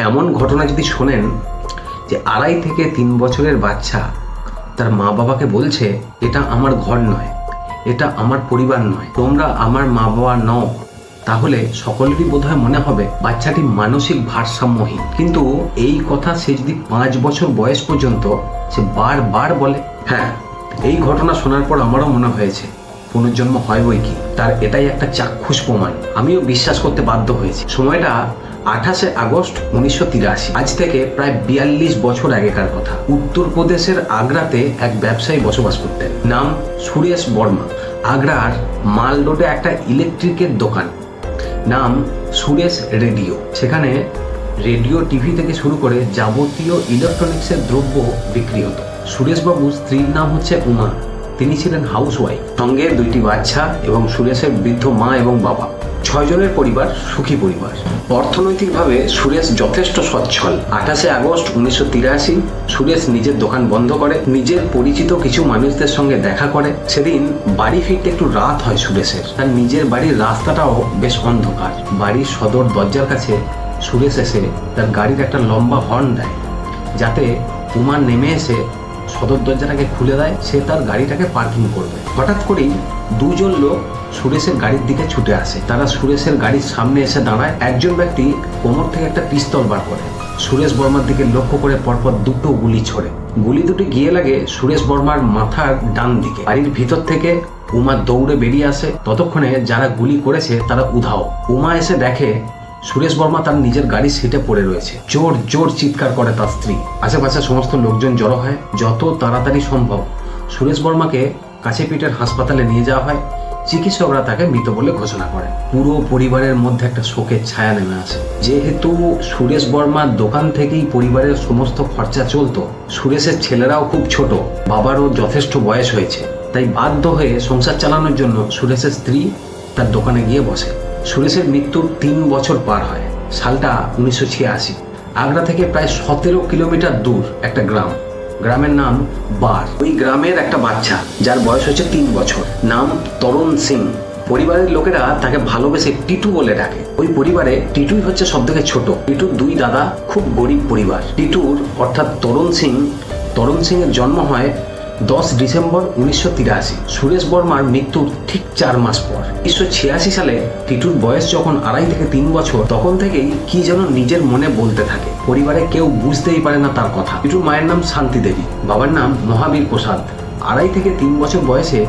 এমন ঘটনা যদি শোনেন যে 2.5 থেকে 3 বছরের বাচ্চা তার মা বাবাকে বলছে, এটা আমার ঘর নয়, এটা আমার পরিবার নয়, তোমরা আমার মা বাবা নও, তাহলে সকলেরই বোধহয় মনে হবে বাচ্চাটি মানসিক ভারসাম্যহীন। কিন্তু এই কথা সে যদি 5 বছর বয়স পর্যন্ত সে বারবার বলে। হ্যাঁ, এই ঘটনা শোনার পর আমারও মনে হয়েছে পুনর্জন্ম হয় বই কি, তার এটাই একটা চাক্ষুষ প্রমাণ। আমিও বিশ্বাস করতে বাধ্য হয়েছি। সময়টা 28 আগস্ট 1983, আজ থেকে প্রায় 42 বছর আগেকার কথা। উত্তরপ্রদেশের আগ্রাতে এক ব্যবসায়ী বসবাস করতেন, নাম সুরেশ বর্মা। আগ্রার মাল রোডে একটা ইলেকট্রিকের দোকান, নাম সুরেশ রেডিও। সেখানে রেডিও, টিভি থেকে শুরু করে যাবতীয় ইলেকট্রনিক্সের দ্রব্য বিক্রি হতো। সুরেশবাবুর স্ত্রীর নাম হচ্ছে উমা, তিনি ছিলেন হাউসওয়াইফ, সঙ্গে 2টি বাচ্চা এবং সুরেশের বৃদ্ধ মা এবং বাবা। 6 জনের পরিবার, সুখী পরিবার। অর্থনৈতিকভাবে সুরেশ যথেষ্ট সচ্ছল। 28 আগস্ট 1983 সুরেশ নিজের দোকান বন্ধ করে, নিজের পরিচিত কিছু মানুষদের সঙ্গে দেখা করে। সেদিন বাড়ি ফিরতে একটু রাত হয় সুরেশের। তার নিজের বাড়ির রাস্তাটাও বেশ অন্ধকার। বাড়ির সদর দরজার কাছে সুরেশ এসে তার গাড়ির একটা লম্বা হর্ন দেয়, যাতে উমা নেমে এসে সদর দরজাটাকে খুলে দেয়, সে তার গাড়িটাকে পার্কিং করবে। হঠাৎ করেই 2 জন লোক সুরেশের গাড়ির দিকে ছুটে আসে। তারা সুরেশের গাড়ির সামনে এসে দাঁড়ায়। একজন ব্যক্তি কোমর থেকে একটা পিস্তল বার করে সুরেশ বর্মার দিকে লক্ষ্য করে পরপর 2টো গুলি ছোড়ে। গুলি দুটি গিয়ে লাগে সুরেশ বর্মার মাথার ডান দিকে। বাড়ির ভিতর থেকে উমা দৌড়ে বেরিয়ে আসে। ততক্ষণে যারা গুলি করেছে তারা উধাও। উমা এসে দেখে সুরেশ বর্মা তার নিজের গাড়ির সিটে পড়ে রয়েছে। জোর জোর চিৎকার করে তার স্ত্রী। আশেপাশে সমস্ত লোকজন জড়ো হয়। যত তাড়াতাড়ি সম্ভব সুরেশ বর্মাকে কাছে পিঠের হাসপাতালে নিয়ে যাওয়া হয়। চিকিৎসকরা তাকে মৃত বলে ঘোষণা করে। পুরো পরিবারের মধ্যে একটা শোকের ছায়া নেমে আসে। যেহেতু সুরেশ বর্মার দোকান থেকেই পরিবারের সমস্ত খরচা চলতো, সুরেশের ছেলেরাও খুব ছোট, বাবারও যথেষ্ট বয়স হয়েছে, তাই বাধ্য হয়ে সংসার চালানোর জন্য সুরেশের স্ত্রী তার দোকানে গিয়ে বসে। সুরেশের মৃত্যুর 3 বছর পার হয়। সালটা 1986। আগ্রা থেকে প্রায় 17 কিলোমিটার দূর একটা গ্রামের নাম বার। ওই গ্রামের একটা বাচ্চা যার বয়স হচ্ছে 3 বছর, নাম তরুণ সিং। পরিবারের লোকেরা তাকে ভালোবেসে টিটু বলে ডাকে। ওই পরিবারে টিটুই হচ্ছে সবথেকে ছোট। টিটুর 2 দাদা, খুব গরিব পরিবার। টিটুর অর্থাৎ তরুণ সিং এর জন্ম হয় 10 ডিসেম্বর 1983, সুরেশ বর্মার মৃত্যুর ঠিক 4 মাস পর। 1986 সালে টিটুর বয়স যখন 2.5 থেকে 3 বছর, তখন থেকেই কি যেন নিজের মনে বলতে থাকে। পরিবারে কেউ বুঝতেই পারে না তার কথা। টিটুর মায়ের নাম শান্তি দেবী, বাবার নাম মহাবীর প্রসাদ। 2.5 থেকে 3 বছর বয়সে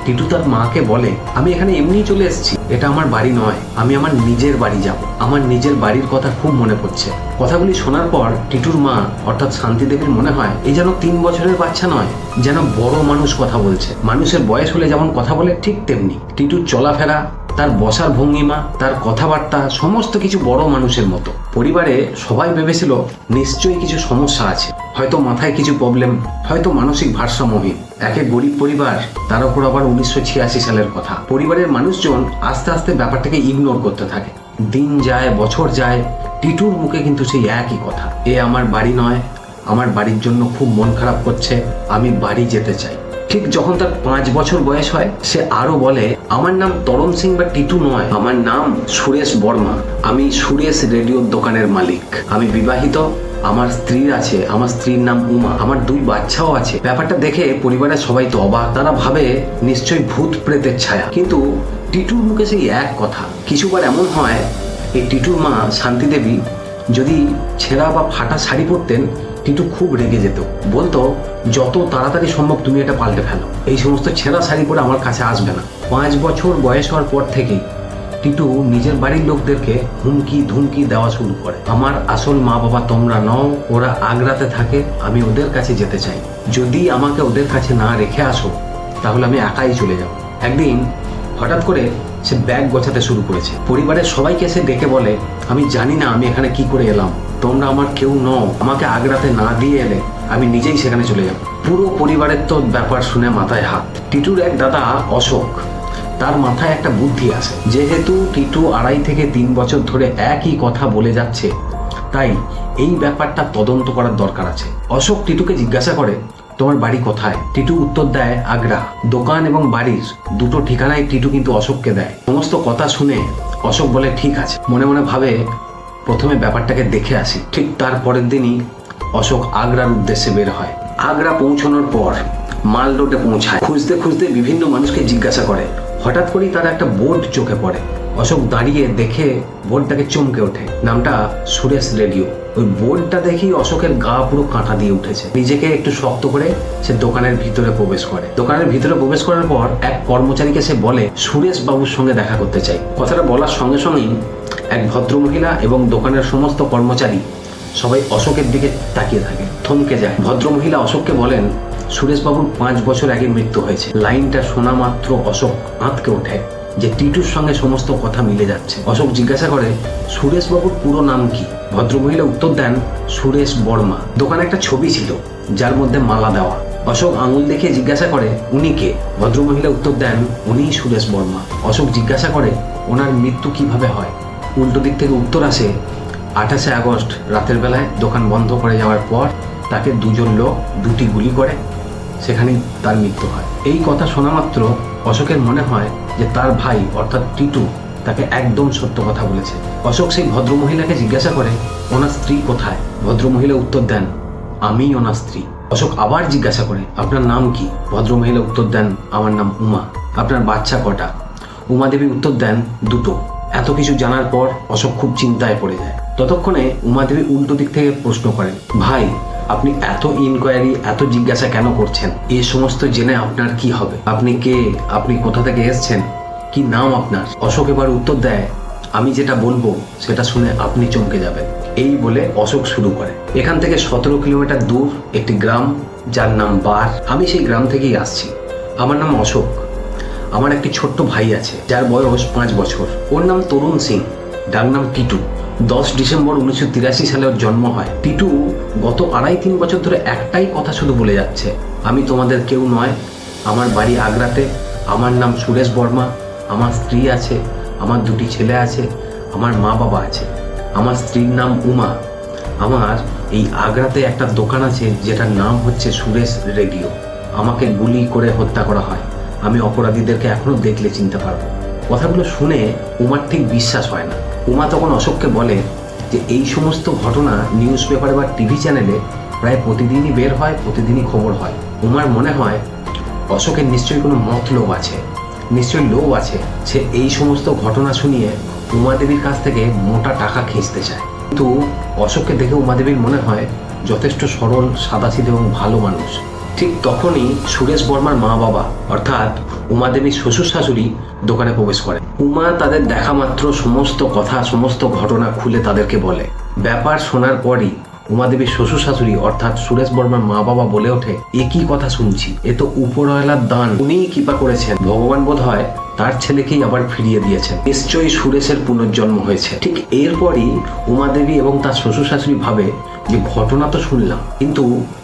টিটু তার মাকে বলে, আমি এখানে এমনিই চলে এসেছি, এটা আমার বাড়ি নয়, আমি আমার নিজের বাড়ি যাব। আমার নিজের বাড়ির কথা খুব মনে পড়ছে। কথাগুলি শোনার পর টিটুর মা অর্থাৎ শান্তি দেবীর মনে হয় এই যেন 3 বছরের বাচ্চা নয়, যেন বড় মানুষ কথা বলছে। মানুষের বয়স হলে যেমন কথা বলে ঠিক তেমনি টিটুর চলাফেরা, তার বসার ভঙ্গিমা, তার কথাবার্তা সমস্ত কিছু বড় মানুষের মতো। পরিবারে সবাই ভেবেছিল নিশ্চয়ই কিছু সমস্যা আছে, হয়তো মাথায় কিছু প্রবলেম, হয়তো মানসিক ভারসাম্যহীন। একে গরিব পরিবার, তার উপর আবার 1986 সালের কথা। পরিবারের মানুষজন আস্তে আস্তে ব্যাপারটাকে ইগনোর করতে থাকে। দিন যায়, বছর যায়, টিটুর মুখে কিন্তু সেই একই কথা, এ আমার বাড়ি নয়, আমার বাড়ির জন্য খুব মন খারাপ করছে, আমি বাড়ি যেতে চাই। ঠিক যখন তার 5 বছর বয়স হয়, সে আরো বলে, আমার নাম তরুণ সিং বা টিটু নয়, আমার নাম সুরেশ বর্মা, আমি সুরেশ রেডিওর দোকানের মালিক, আমি বিবাহিত, আমার স্ত্রী আছে, আমার স্ত্রীর নাম উমা, আমার 2 বাচ্চাও আছে। ব্যাপারটা দেখে পরিবারের সবাই তো অবাক। তারা ভাবে নিশ্চয়ই ভূত প্রেতের ছায়া। কিন্তু টিটুর মুখে সেই এক কথা। কিছুবার এমন হয়, এই টিটুর মা শান্তি দেবী যদি ছেঁড়া বা ফাটা শাড়ি পরতেন, টিটু খুব রেগে যেত, বলতো যত তাড়াতাড়ি সম্ভব তুমি এটা পাল্টে ফেলো, এই সমস্ত ছেঁড়া শাড়ি পরে আমার কাছে আসবে না। 5 বছর বয়স হওয়ার পর থেকেই টিটু নিজের বাড়ির লোকদেরকে হুমকি ধুমকি দেওয়া শুরু করে। আমার আসল মা বাবা তোমরা নও, ওরা আগ্রাতে থাকে, আমি ওদের কাছে যেতে চাই, যদি আমাকে ওদের কাছে না রেখে আসো তাহলে আমি একাই চলে যাব। একদিন হঠাৎ করে সে ব্যাগ গোছাতে শুরু করেছে। পরিবারের সবাইকে সে ডেকে বলে, আমি জানি না আমি এখানে কি করে এলাম, তোমরা আমার কেউ নও, আমাকে আগ্রাতে না দিয়ে এলে আমি নিজেই সেখানে চলে যাব। পুরো পরিবারের তো ব্যাপার শুনে মাথায় হাত। টিটুর এক দাদা অশোক, তার মাথায় একটা বুদ্ধি আসে। যেহেতু টিটু 2.5 থেকে 3 বছর ধরে একই কথা বলে যাচ্ছে, তাই এই ব্যাপারটা তদন্ত করার দরকার আছে। অশোক টিটুকে জিজ্ঞাসা করে, তোমার বাড়ি কোথায়? টিটু উত্তর দেয়, আগ্রা। দোকান এবং বাড়ির 2টো ঠিকানায় টিটু কিন্তু অশোককে দেয়। সমস্ত কথা শুনে অশোক বলে, ঠিক আছে। মনে মনে ভাবে প্রথমে ব্যাপারটাকে দেখে আসি। ঠিক তার পরের দিনই অশোক আগ্রার উদ্দেশ্যে বের হয়। আগ্রা পৌঁছানোর পর মাল রোডে পৌঁছায়। খুঁজতে খুঁজতে বিভিন্ন মানুষকে জিজ্ঞাসা করে। হঠাৎ করেই তার একটা বোর্ড চোখে পড়ে। অশোক দাঁড়িয়ে দেখে বোর্ডটাকে চমকে ওঠে। নামটা সুরেশ রেডিও। ওই বোর্ডটা দেখেই অশোকের গা পুরো কাঁটা দিয়ে উঠেছে। নিজেকে একটু শক্ত করে সে দোকানের ভিতরে প্রবেশ করে। দোকানের ভিতরে প্রবেশ করার পর এক কর্মচারীকে সে বলে সুরেশ বাবুর সঙ্গে দেখা করতে চাই। কথাটা বলার সঙ্গে সঙ্গেই এক ভদ্রমহিলা এবং দোকানের সমস্ত কর্মচারী সবাই অশোকের দিকে তাকিয়ে থাকে, থমকে যায়। ভদ্রমহিলা অশোককে বলেন সুরেশবাবুর 5 বছর আগে মৃত্যু হয়েছে। লাইনটা শোনা মাত্র অশোক আঁতকে ওঠে যে টিটুর সঙ্গে সমস্ত কথা মিলে যাচ্ছে। অশোক জিজ্ঞাসা করে সুরেশবাবুর পুরো নাম কি? ভদ্রমহিলা উত্তর দেন সুরেশ বর্মা। দোকানে একটা ছবি ছিল যার মধ্যে মালা দেওয়া। অশোক আঙুল দেখে জিজ্ঞাসা করে উনি কে? ভদ্রমহিলা উত্তর দেন উনিই সুরেশ বর্মা। অশোক জিজ্ঞাসা করে ওনার মৃত্যু কিভাবে হয়? উল্টো দিক থেকে উত্তর আসে 28শে আগস্ট রাতের বেলায় দোকান বন্ধ করে যাওয়ার পর তাকে দুজন লোক 2টি গুলি করে, সেখানেই তার মৃত্যু হয়। এই কথা শোনা মাত্র অশোকের মনে হয় যে তার ভাই অর্থাৎ টিটু তাকে একদম সত্য কথা বলেছে। অশোক সেই ভদ্রমহিলাকে জিজ্ঞাসা করে ওনার স্ত্রী কোথায়? ভদ্রমহিলা উত্তর দেন আমি ওনার স্ত্রী। অশোক আবার জিজ্ঞাসা করে আপনার নাম কি? ভদ্রমহিলা উত্তর দেন আমার নাম উমা। আপনার বাচ্চা কটা? উমা দেবী উত্তর দেন 2টো। এত কিছু জানার পর অশোক খুব চিন্তায় পড়ে যায়। ততক্ষণে উমা দেবী উল্টো দিক থেকে প্রশ্ন করেন ভাই আপনি এত ইনকোয়ারি এত জিজ্ঞাসা কেন করছেন? এই সমস্ত জেনে আপনার কি হবে? আপনি কে? আপনি কোথা থেকে এসেছেন? কি নাম আপনার? অশোক এবার উত্তর দেয় আমি যেটা বলবো সেটা শুনে আপনি চমকে যাবেন। এই বলে অশোক শুরু করে। এখান থেকে 17 কিলোমিটার দূর একটি গ্রাম যার নাম বার। আমি সেই গ্রাম থেকেই আসছি। আমার নাম অশোক। আমার একটি ছোট্ট ভাই আছে যার বয়স 5 বছর। ওর নাম তরুণ সিং, ডাক নাম টিটু। 10 ডিসেম্বর 1983 সালে ওর জন্ম হয়। টিটু গত 2.5-3 বছর ধরে একটাই কথা শুধু বলে যাচ্ছে আমি তোমাদের কেউ নয়, আমার বাড়ি আগ্রাতে, আমার নাম সুরেশ বর্মা, আমার স্ত্রী আছে, আমার 2টি ছেলে আছে, আমার মা বাবা আছে, আমার স্ত্রীর নাম উমা, আমার এই আগ্রাতে একটা দোকান আছে যেটার নাম হচ্ছে সুরেশ রেডিও। আমাকে গুলি করে হত্যা করা হয়। আমি অপরাধীদেরকে এখনো দেখলে চিনতে পারবো। কথাগুলো শুনে উমার ঠিক বিশ্বাস হয় না। উমা তখন অশোককে বলে যে এই সমস্ত ঘটনা নিউজ পেপারে বা টিভি চ্যানেলে প্রায় প্রতিদিনই বের হয়, প্রতিদিনই খবর হয়। উমার মনে হয় অশোকের নিশ্চয়ই কোনো মতলব আছে, নিশ্চয়ই লোভ আছে। সে এই সমস্ত ঘটনা শুনিয়ে উমা দেবীর কাছ থেকে মোটা টাকা খিঁচতে চায়। কিন্তু অশোককে দেখে উমা দেবীর মনে হয় যথেষ্ট সরল, সাদাসিধে এবং ভালো মানুষ। ঠিক তখনই সুরেশ বর্মার মা বাবা অর্থাৎ উমা দেবীর শ্বশুর শাশুড়ি দোকানে প্রবেশ করে। উমা তাদের দেখা মাত্র সমস্ত কথা, সমস্ত ঘটনা খুলে তাদেরকে বলে। ব্যাপার শোনার পরই উমা দেবীর শ্বশুর শাশুড়ি অর্থাৎ সুরেশ বর্মার মা বাবা বলে ওঠে এ কি কথা শুনছি? এ তো উপরওয়ালার দান, উনিই কৃপা করেছেন। ভগবান বোধ হয় তার ছেলেকেই আবার ফিরিয়ে দিয়েছেন। নিশ্চয়ই সুরেশের পুনর্জন্ম হয়েছে। ঠিক এরপরই উমা দেবী এবং তার শ্বশুর শাশুড়ি ভাবে যে ঘটনা তো শুনলাম, কিন্তু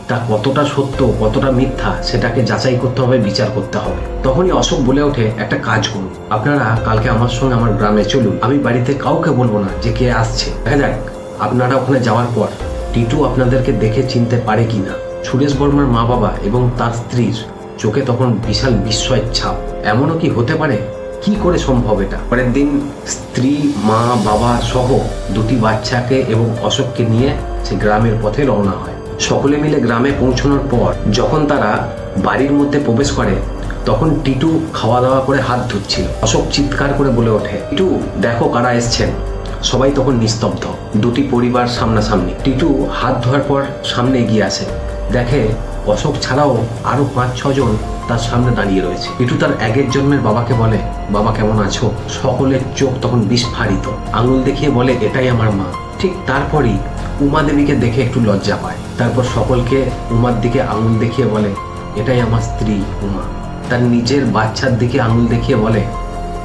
তা কতটা সত্য কতটা মিথ্যা সেটাকে যাচাই করতে হবে, বিচার করতে হবে। তখনই অশোক বলে ওঠে একটা কাজ করুন, আপনারা কালকে আমার সঙ্গে আমার গ্রামে চলুন। আমি বাড়িতে কাউকে বলবো না যে কে আসছে। দেখা যাক আপনারা ওখানে যাওয়ার পর টিটু আপনাদেরকে দেখে চিনতে পারে কিনা। সুরেশ বর্মার মা বাবা এবং তার স্ত্রীর চোখে তখন বিশাল বিস্ময়ের ছাপ। এমনও কি হতে পারে? কি করে সম্ভব এটা? পরের দিন স্ত্রী, মা, বাবা সহ 2টি বাচ্চাকে এবং অশোককে নিয়ে সে গ্রামের পথে রওনা হয়। সকলে মিলে গ্রামে পৌঁছানোর পর যখন তারা বাড়ির মধ্যে প্রবেশ করে তখন টিটু খাওয়া দাওয়া করে হাত ধুচ্ছিল। অশোক চিৎকার করে বলে ওঠে টিটু দেখো কারা এসছেন। সবাই তখন নিস্তব্ধ। 2টি পরিবার সামনাসামনি। টিটু হাত ধোয়ার পর সামনে এগিয়ে আসে, দেখে অশোক ছাড়াও আরো 5-6 জন তার সামনে দাঁড়িয়ে রয়েছে। টিটু তার আগের জন্মের বাবাকে বলে বাবা কেমন আছো? সকলের চোখ তখন বিস্ফারিত। আঙুল দেখিয়ে বলে এটাই আমার মা। ঠিক তারপরই উমা দেবীকে দেখে একটু লজ্জা পায়। তারপর সকলকে উমার দিকে আঙুল দেখিয়ে বলে এটাই আমার স্ত্রী উমা। তার নিজের বাচ্চার দিকে আঙুল দেখিয়ে বলে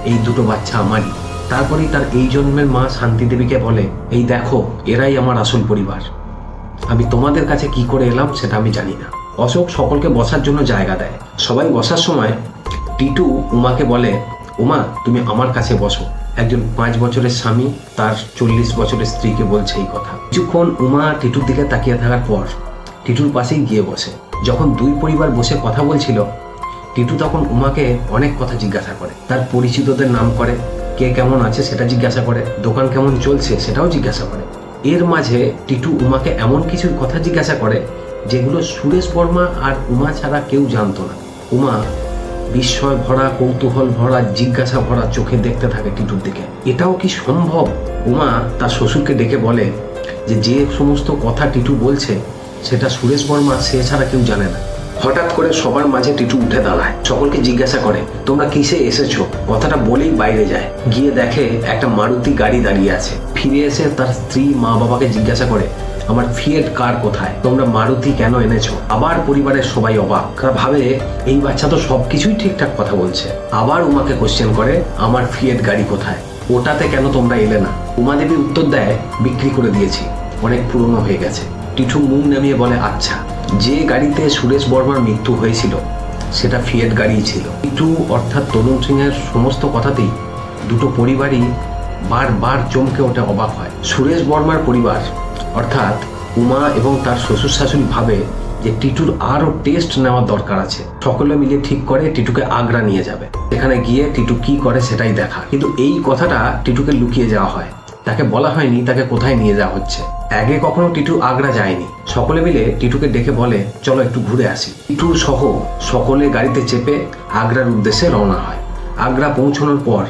এই 2টো বাচ্চা আমারই। তারপরেই তার এই জন্মের মা শান্তি দেবীকে বলে এই দেখো এরাই আমার আসল পরিবার। আমি তোমাদের কাছে কি করে এলাম সেটা আমি জানি না। অশোক সকলকে বসার জন্য জায়গা দেয়। সবাই বসার সময় টিটু উমাকে বলে উমা তুমি আমার কাছে বসো। একজন 5 বছরের স্বামী তার 40 বছরের স্ত্রীকে বলছে এই কথা। কিছুক্ষণ উমা টিটুর দিকে তাকিয়ে থাকার পর টিটুর পাশেই গিয়ে বসে। যখন 2 পরিবার বসে কথা বলছিল টিটু তখন উমাকে অনেক কথা জিজ্ঞাসা করে। তার পরিচিতদের নাম করে, কে কেমন আছে সেটা জিজ্ঞাসা করে, দোকান কেমন চলছে সেটাও জিজ্ঞাসা করে। এর মাঝে টিটু উমাকে এমন কিছু কথা জিজ্ঞাসা করে যেগুলো সুরেশ বর্মা আর উমা ছাড়া কেউ জানতো না। উমা বিস্ময় ভরা, কৌতূহল ভরা, জিজ্ঞাসা ভরা চোখে দেখতে থাকে টিটুর দিকে। এটাও কি সম্ভব? উমা তার শ্বশুরকে ডেকে বলে যে সমস্ত কথা টিটু বলছে সেটা সুরেশ বর্মা সে ছাড়া কেউ জানে না। হঠাৎ করে সবার মাঝে টিটু উঠে দাঁড়ায়, সকলকে জিজ্ঞাসা করে তোমরা কিসে এসেছো। কথাটা বলেই বাইরে যায়, গিয়ে দেখে একটা মারুতি গাড়ি দাঁড়িয়ে আছে। ফিরে এসে তার স্ত্রী মা বাবাকে জিজ্ঞাসা করে আমার ফিয়েট কার কোথায়, তোমরা মারুতি কেন এনেছো। আবার পরিবারের সবাই অবাক, তারা ভাবে এই বাচ্চা তো সবকিছুই ঠিকঠাক কথা বলছে। আবার উমাকে কোশ্চেন করে আমার ফিয়েট গাড়ি কোথায়, ওটাতে কেন তোমরা এলে না। উমা দেবী উত্তর দেয় বিক্রি করে দিয়েছি, অনেক পুরনো হয়ে গেছে। টিটু মুখ নামিয়ে বলে আচ্ছা, যে গাড়িতে সুরেশ বর্মার মৃত্যু হয়েছিল সেটা ফিয়েট গাড়িই ছিল। টিটু অর্থাৎ তরুণ সিংয়ের সমস্ত কথাতেই দুটো পরিবারই বারবার চমকে ওঠে, অবাক হয়। সুরেশ বর্মার পরিবার অর্থাৎ উমা এবং তার শ্বশুর শাশুড়ি ভাবে যে টিটুর আরও টেস্ট নেওয়ার দরকার আছে। সকলে মিলে ঠিক করে টিটুকে আগ্রা নিয়ে যাবে, সেখানে গিয়ে টিটু কি করে সেটাই দেখা। কিন্তু এই কথাটা টিটুকে লুকিয়ে যাওয়া হয়, তাকে বলা হয়নি তাকে কোথায় নিয়ে যাওয়া হচ্ছে। আগে কখনো টিটু আগ্রা যায়নি। সকলে মিলে টিটুকে ডেকে বলে চলো একটু ঘুরে আসি। টিটু সহ সকলে গাড়িতে চেপে আগ্রার উদ্দেশ্যে রওনা হয়। আগ্রা পৌঁছানোর পর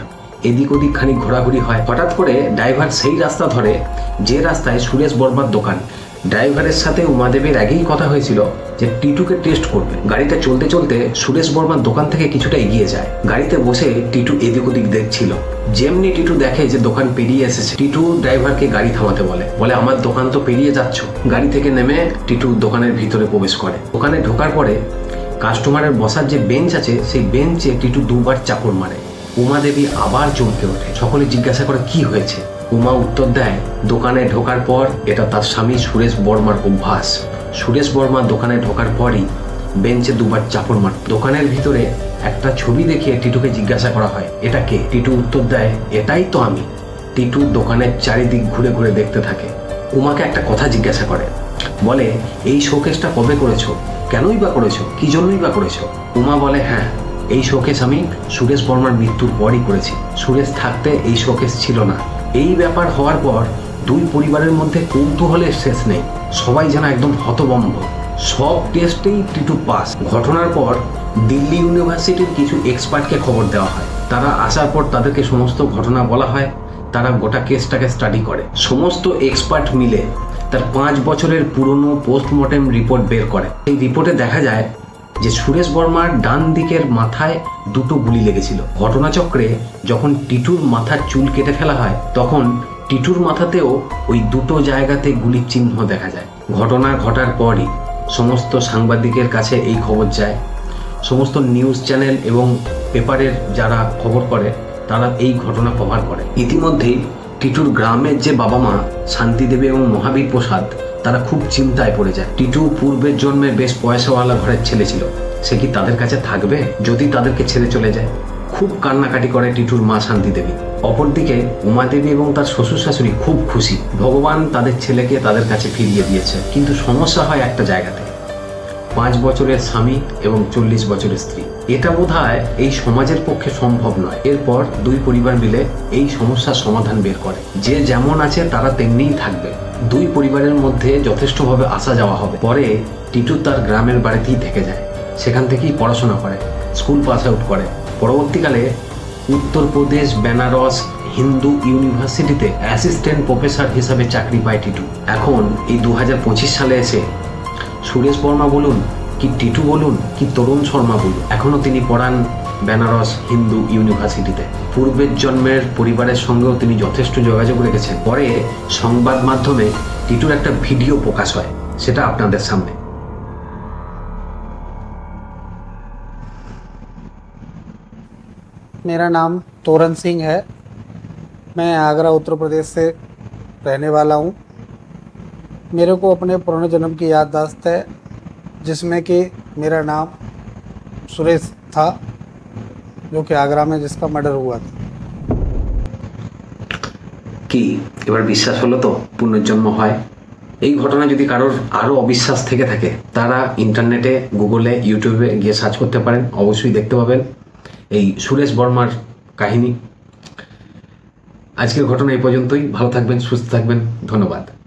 এদিক ওদিক খানিক ঘোরাঘুরি হয়। হঠাৎ করে ড্রাইভার সেই রাস্তা ধরে যে রাস্তায় সুরেশ বর্মার দোকান। ড্রাইভারের সাথে উমাদেবীর আগেই কথা হয়েছিল যে টিটুকে টেস্ট করবে। গাড়িটা চলতে চলতে সুরেশ বর্মার দোকান থেকে কিছুটা এগিয়ে যায়। গাড়িতে বসে টিটু এদিক ওদিক দেখছিল। যেমনি টিটু দেখে যে দোকান পেরিয়ে এসেছে, টিটু ড্রাইভারকে গাড়ি থামাতে বলে আমার দোকান তো পেরিয়ে যাচ্ছ। গাড়ি থেকে নেমে টিটু দোকানের ভিতরে প্রবেশ করে। দোকানে ঢোকার পরে কাস্টমারের বসার যে বেঞ্চ আছে সেই বেঞ্চে টিটু দুবার চাপড় মারে। উমা দেবী আবার চমকে ওঠে। সকলে জিজ্ঞাসা করে কি হয়েছে। উমা উত্তর দেয় দোকানে ঢোকার পর এটা তার স্বামী সুরেশ বর্মার অভ্যাস। সুরেশ বর্মা দোকানে ঢোকার পরই বেঞ্চে দুবার চাপড় মার। দোকানের ভিতরে একটা ছবি দেখিয়ে টিটুকে জিজ্ঞাসা করা হয় এটা কে। টিটু উত্তর দেয় এটাই তো আমি। টিটু দোকানের চারিদিক ঘুরে ঘুরে দেখতে থাকে। উমাকে একটা কথা জিজ্ঞাসা করে, বলে এই শোকেসটা কবে করেছো, কেনই বা করেছো, কি জন্যই বা করেছো। উমা বলে হ্যাঁ, এই শোকেস আমি সুরেশ বর্মার মৃত্যুর পরই করেছি। সুরেশ থাকতে এই শোকেস ছিল না। এই ব্যাপার হওয়ার পর দুই পরিবারের মধ্যে কৌতূহলের শেষ নেই। সবাই যেন একদম হতভম্ব। সব টেস্টেই টিটু পাস। ঘটনার পর দিল্লি ইউনিভার্সিটির কিছু এক্সপার্টকে খবর দেওয়া হয়। তারা আসার পর তাদেরকে সমস্ত ঘটনা বলা হয়। তারা গোটা কেসটাকে স্টাডি করে। সমস্ত এক্সপার্ট মিলে তার 5 বছরের পুরনো পোস্টমর্টেম রিপোর্ট বের করে। এই রিপোর্টে দেখা যায় যে সুরেশ বর্মার ডান দিকের মাথায় দুটো গুলি লেগেছিল। ঘটনাচক্রে যখন টিটুর মাথার চুল কেটে ফেলা হয় তখন টিটুর মাথাতেও ওই দুটো জায়গাতে গুলির চিহ্ন দেখা যায়। ঘটনা ঘটার পরই সমস্ত সাংবাদিকের কাছে এই খবর যায়। সমস্ত নিউজ চ্যানেল এবং পেপারের যারা খবর করে তারা এই ঘটনা কভার করে। ইতিমধ্যেই টিটুর গ্রামের যে বাবা মা শান্তিদেবী এবং মহাবীর প্রসাদ তারা খুব চিন্তায় পড়ে যায়। টিটু পূর্বের জন্মে বেশ পয়সাওয়ালা ঘরের ছেলে ছিল, সে কি তাদের কাছে থাকবে যদি তাদেরকে ছেড়ে চলে যায়। খুব কান্নাকাটি করে টিটুর মা শান্তিদেবী। অপরদিকে উমাদেবী এবং তার শ্বশুর শাশুড়ি খুব খুশি, ভগবান তাদের ছেলেকে তাদের কাছে ফিরিয়ে দিয়েছে। কিন্তু সমস্যা হয় একটা জায়গাতে, 5 বছরের স্বামী এবং 40 বছরের স্ত্রী। এটা বোধহয় এই সমাজের পক্ষে সম্ভব নয়। এরপর দুই পরিবার মিলে এই সমস্যার সমাধান বের করে। যে যেমন আছে তারা তেমনিই থাকবে। দুই পরিবারের মধ্যে যথেষ্টভাবে আসা যাওয়া হবে। পরে টিটু তার গ্রামের বাড়িতেই থেকে যায়, সেখান থেকেই পড়াশোনা করে, স্কুল পাস আউট করে। পরবর্তীকালে উত্তরপ্রদেশ বেনারস হিন্দু ইউনিভার্সিটিতে অ্যাসিস্ট্যান্ট প্রফেসর হিসাবে চাকরি পায় টিটু। এখন এই 2025 সালে এসে সুরেশ বর্মা বলুন কি টিটু বলুন কি তরুণ শর্মা বলুন, এখনো তিনি পড়ান বেনারস হিন্দু ইউনিভার্সিটিতে। পূর্বের জন্মের পরিবারের সঙ্গেও তিনি যথেষ্ট যোগাযোগ রেখেছেন। পরে সংবাদ মাধ্যমে টিটুর একটা ভিডিও প্রকাশ হয়, সেটা আপনাদের সামনে। मेरा नाम तोरन सिंह है। मैं आगरा उत्तर प्रदेश से रहने वाला हूँ। मेरे को अपने पुराने जन्म की याददाश्त है जिसमें कि मेरा नाम सुरेश था, जो कि आगरा में जिसका मर्डर हुआ था। কি এবার বিশ্বাস হলো তো পুনর্জন্ম হয়? এই ঘটনা যদি কারোর আরও অবিশ্বাস থেকে থাকে তারা ইন্টারনেটে গুগলে ইউটিউবে গিয়ে সার্চ করতে পারেন, অবশ্যই দেখতে পাবেন এই সুরেশ বর্মার কাহিনী। আজকের ঘটনা এই পর্যন্তই। ভালো থাকবেন, সুস্থ থাকবেন। ধন্যবাদ।